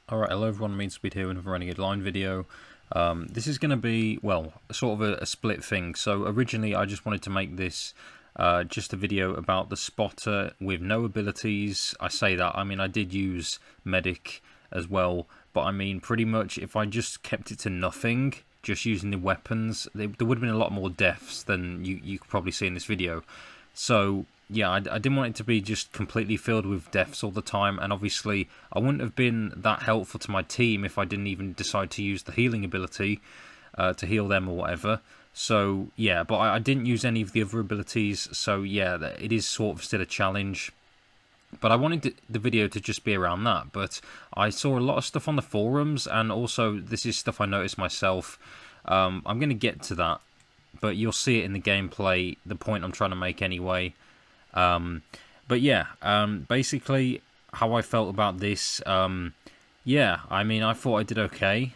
Alright, hello everyone, MeanSpeed here with another Renegade line video. This is going to be, well, sort of a split thing. So originally I just wanted to make this just a video about the spotter with no abilities. I say that, I mean I did use medic as well, but I mean pretty much if I just kept it to nothing, just using the weapons, there would have been a lot more deaths than you could probably see in this video. So yeah, I didn't want it to be just completely filled with deaths all the time, and obviously I wouldn't have been that helpful to my team if I didn't even decide to use the healing ability to heal them or whatever. So yeah, but I didn't use any of the other abilities, so yeah, it is sort of still a challenge. But I wanted the video to just be around that, but I saw a lot of stuff on the forums, and also this is stuff I noticed myself. I'm going to get to that, but you'll see it in the gameplay, the point I'm trying to make anyway. But yeah, basically how I felt about this, yeah, I mean, I thought I did okay,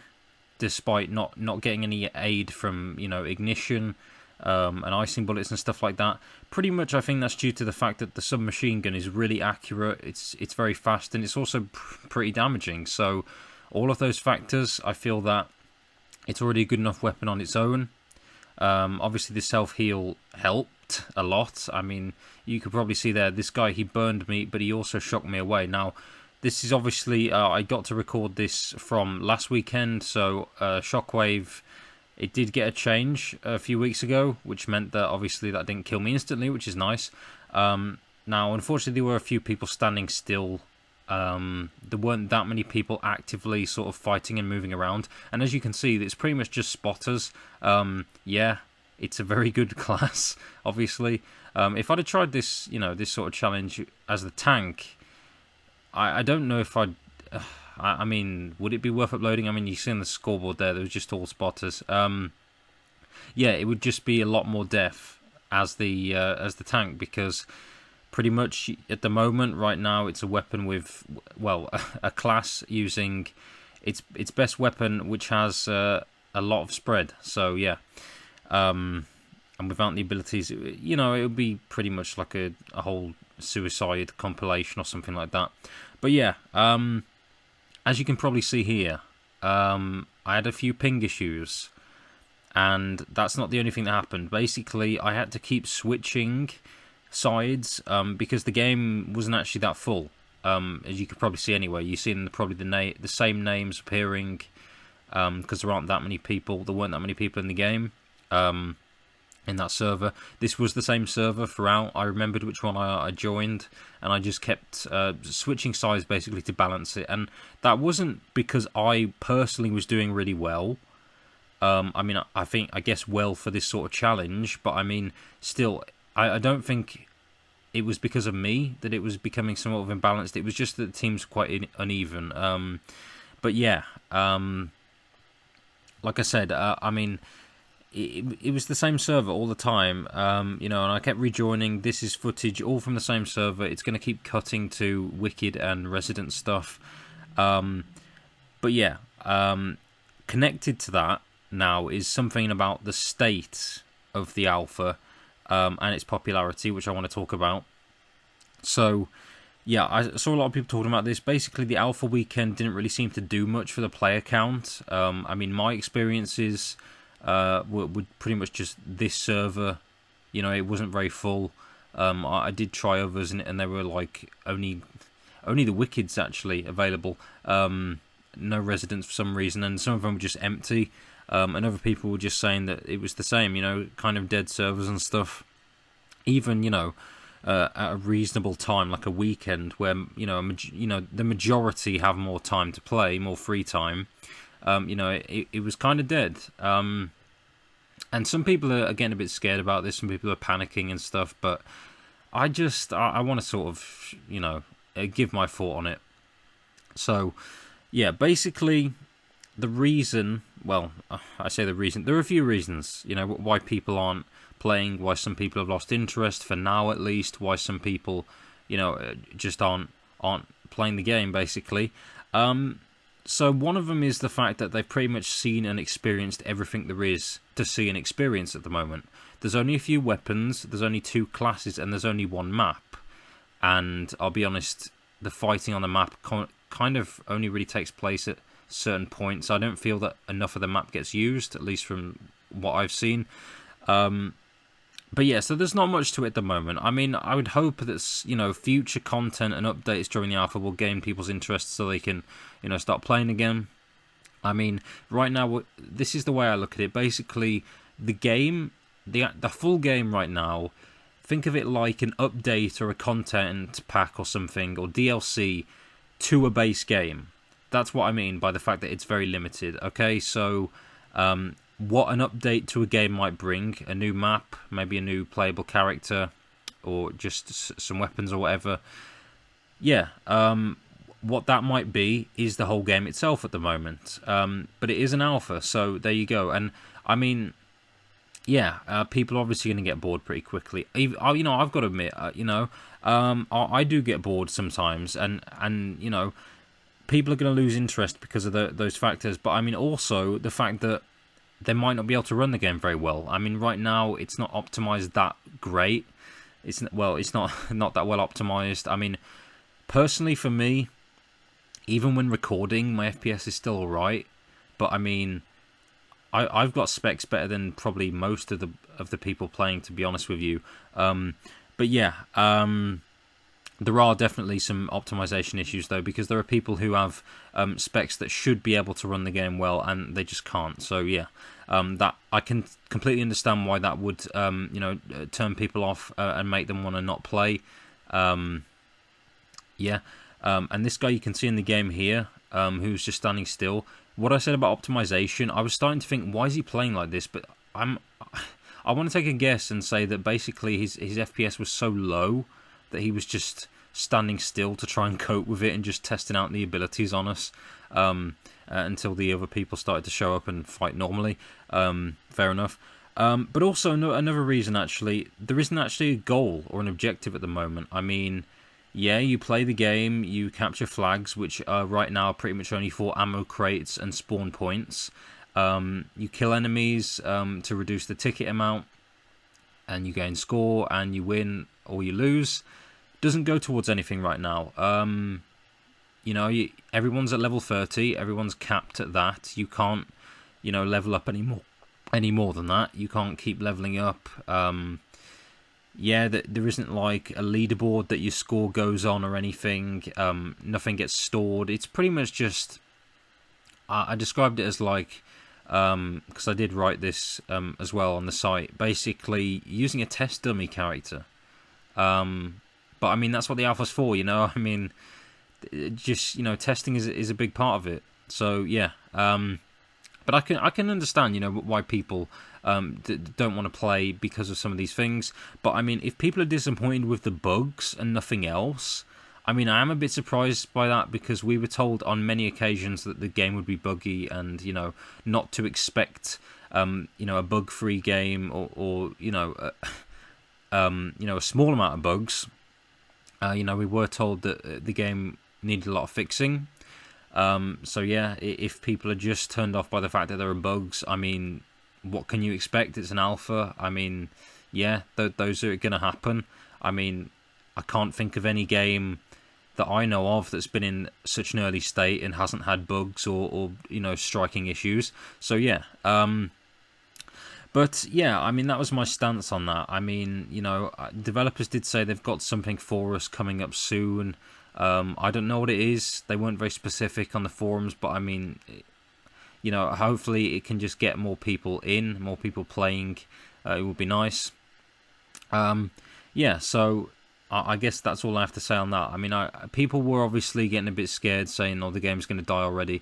despite not getting any aid from, you know, ignition, and icing bullets and stuff like that. Pretty much I think that's due to the fact that the submachine gun is really accurate, it's very fast, and it's also pretty damaging. So all of those factors, I feel that it's already a good enough weapon on its own. Obviously the self-heal helped a lot. I mean, you could probably see there, this guy, he burned me, but he also shocked me away. Now, this is obviously, I got to record this from last weekend, so Shockwave, it did get a change a few weeks ago, which meant that obviously that didn't kill me instantly, which is nice. Now, unfortunately, there were a few people standing still. There weren't that many people actively sort of fighting and moving around, and as you can see, it's pretty much just spotters. Yeah, it's a very good class, obviously. If I'd have tried this, you know, this sort of challenge as the tank, I don't know if I'd... I mean, would it be worth uploading? I mean, you see on the scoreboard there was just all spotters. Yeah, it would just be a lot more death as the tank, because pretty much at the moment, right now, it's a weapon with, well, a class using its best weapon, which has a lot of spread. So yeah, and without the abilities, you know, it would be pretty much like a whole suicide compilation or something like that. But yeah, as you can probably see here, I had a few ping issues, and that's not the only thing that happened. Basically, I had to keep switching sides because the game wasn't actually that full. As you could probably see anyway, you see probably the same names appearing because there aren't that many people. There weren't that many people in the game in that server. This was the same server throughout. I remembered which one I joined, and I just kept switching sides basically to balance it. And that wasn't because I personally was doing really well. I mean, I guess well for this sort of challenge, but I mean, still, I don't think it was because of me that it was becoming somewhat of imbalanced. It was just that the teams were quite uneven. But yeah, like I said, I mean, it was the same server all the time, you know, and I kept rejoining. This is footage all from the same server. It's going to keep cutting to Wicked and Resident stuff. But yeah, connected to that now is something about the state of the alpha and its popularity, which I want to talk about. So yeah, I saw a lot of people talking about this. Basically, the alpha weekend didn't really seem to do much for the player count. I mean, my experiences were pretty much just this server. You know, it wasn't very full. I did try others, and they were like only the Wickeds actually available. No residents for some reason, and some of them were just empty. And other people were just saying that it was the same, you know, kind of dead servers and stuff. Even, you know, at a reasonable time, like a weekend, where you know, the majority have more time to play, more free time. You know, it was kind of dead. And some people are getting a bit scared about this. Some people are panicking and stuff. But I want to sort of, you know, give my thought on it. So, yeah, basically, the reason, well, I say the reason, there are a few reasons, you know, why people aren't playing, why some people have lost interest, for now at least, why some people, you know, just aren't playing the game, basically. So one of them is the fact that they've pretty much seen and experienced everything there is to see and experience at the moment. There's only a few weapons, there's only 2 classes, and there's only 1 map. And I'll be honest, the fighting on the map kind of only really takes place at certain points. I don't feel that enough of the map gets used, at least from what I've seen. But yeah, so there's not much to it at the moment. I mean, I would hope that, you know, future content and updates during the alpha will gain people's interest so they can, you know, start playing again. I mean, right now, this is the way I look at it. Basically, the game, the full game right now, think of it like an update or a content pack or something, or DLC to a base game. That's what I mean by the fact that it's very limited. Okay, so what an update to a game might bring, a new map, maybe a new playable character, or just some weapons or whatever. Yeah, what that might be is the whole game itself at the moment. But it is an alpha, so there you go. And I mean, yeah, people are obviously going to get bored pretty quickly. You know, I've got to admit, you know, I do get bored sometimes, and you know, people are going to lose interest because of those factors. But I mean, also the fact that they might not be able to run the game very well. I mean, right now it's not optimized that great. It's not that well optimized. I mean, personally for me, even when recording, my FPS is still alright. But I mean, I've got specs better than probably most of the people playing, to be honest with you. But yeah, there are definitely some optimization issues though, because there are people who have specs that should be able to run the game well and they just can't. So yeah, that I can completely understand why that would you know, turn people off and make them want to not play. Yeah, and this guy you can see in the game here, who's just standing still. What I said about optimization, I was starting to think, why is he playing like this? But I want to take a guess and say that basically his FPS was so low that he was just standing still to try and cope with it and just testing out the abilities on us until the other people started to show up and fight normally. Fair enough. But also another reason, actually, there isn't actually a goal or an objective at the moment. I mean, yeah, you play the game, you capture flags, which are right now pretty much only for ammo crates and spawn points. You kill enemies to reduce the ticket amount, and you gain score, and you win or you lose. Doesn't go towards anything right now. You know, everyone's at level 30. Everyone's capped at that. You can't, you know, level up any more than that. You can't keep leveling up. Yeah, there isn't like a leaderboard that your score goes on or anything. Nothing gets stored. It's pretty much just. I described it as like, because I did write this as well on the site. Basically, using a test dummy character. But I mean, that's what the alpha's for, you know. I mean, just, you know, testing is a big part of it. So yeah, but I can understand, you know, why people don't want to play because of some of these things. But I mean, if people are disappointed with the bugs and nothing else, I mean, I am a bit surprised by that, because we were told on many occasions that the game would be buggy and, you know, not to expect you know, a bug-free game or you know, you know, a small amount of bugs. You know, we were told that the game needed a lot of fixing. So yeah, if people are just turned off by the fact that there are bugs, I mean, what can you expect? It's an alpha. I mean, yeah, those are going to happen. I mean, I can't think of any game that I know of that's been in such an early state and hasn't had bugs or you know, striking issues. So yeah, but yeah, I mean, that was my stance on that. I mean, you know, developers did say they've got something for us coming up soon. I don't know what it is. They weren't very specific on the forums, but I mean, you know, hopefully it can just get more people in, more people playing. It would be nice. Yeah, so I guess that's all I have to say on that. I mean, people were obviously getting a bit scared, saying, "Oh, the game's going to die already."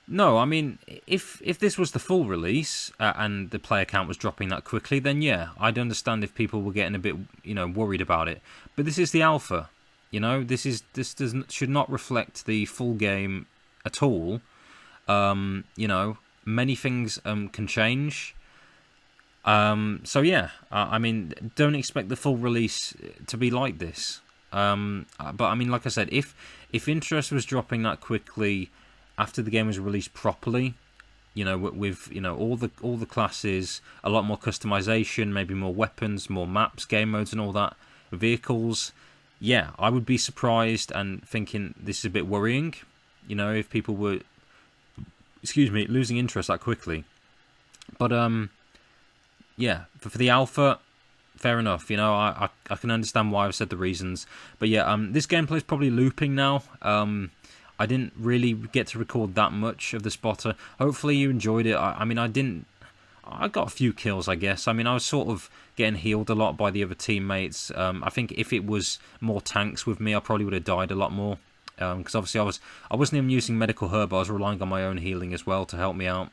No, I mean, if this was the full release and the player count was dropping that quickly, then yeah, I'd understand if people were getting a bit, you know, worried about it. But this is the alpha, you know. This should not reflect the full game at all. You know, many things can change. So yeah, I mean, don't expect the full release to be like this. But I mean, like I said, if interest was dropping that quickly after the game was released properly, you know, with you know, all the classes, a lot more customization, maybe more weapons, more maps, game modes, and all that, vehicles, yeah, I would be surprised and thinking this is a bit worrying. you know, if people were, excuse me, losing interest that quickly. But yeah, for the alpha, fair enough. You know, I can understand why I've said the reasons. But yeah, this gameplay is probably looping now. I didn't really get to record that much of the spotter. Hopefully you enjoyed it. I mean, I got a few kills, I guess. I mean, I was sort of getting healed a lot by the other teammates. I think if it was more tanks with me, I probably would have died a lot more. Because obviously I wasn't even using medical herb. I was relying on my own healing as well to help me out.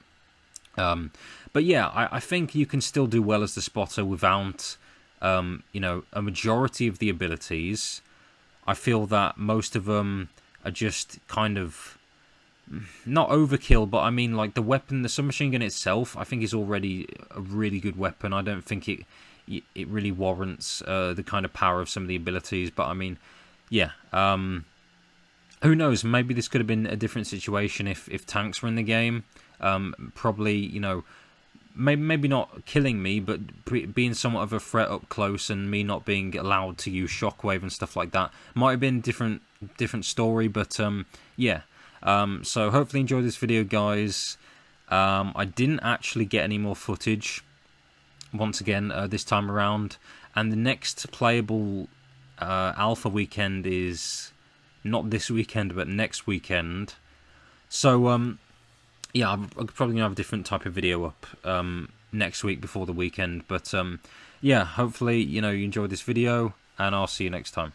But yeah, I think you can still do well as the spotter without, you know, a majority of the abilities. I feel that most of them are just kind of not overkill, but I mean, like, the weapon, the submachine gun itself, I think is already a really good weapon. I don't think it really warrants the kind of power of some of the abilities. But I mean, yeah, who knows? Maybe this could have been a different situation if tanks were in the game. Probably, you know, maybe not killing me, but being somewhat of a threat up close, and me not being allowed to use shockwave and stuff like that might have been different story. But yeah. So hopefully enjoy this video, guys. I didn't actually get any more footage once again this time around, and the next playable alpha weekend is not this weekend but next weekend. So yeah, I'm probably gonna have a different type of video up next week before the weekend. But yeah, hopefully, you know, you enjoyed this video, and I'll see you next time.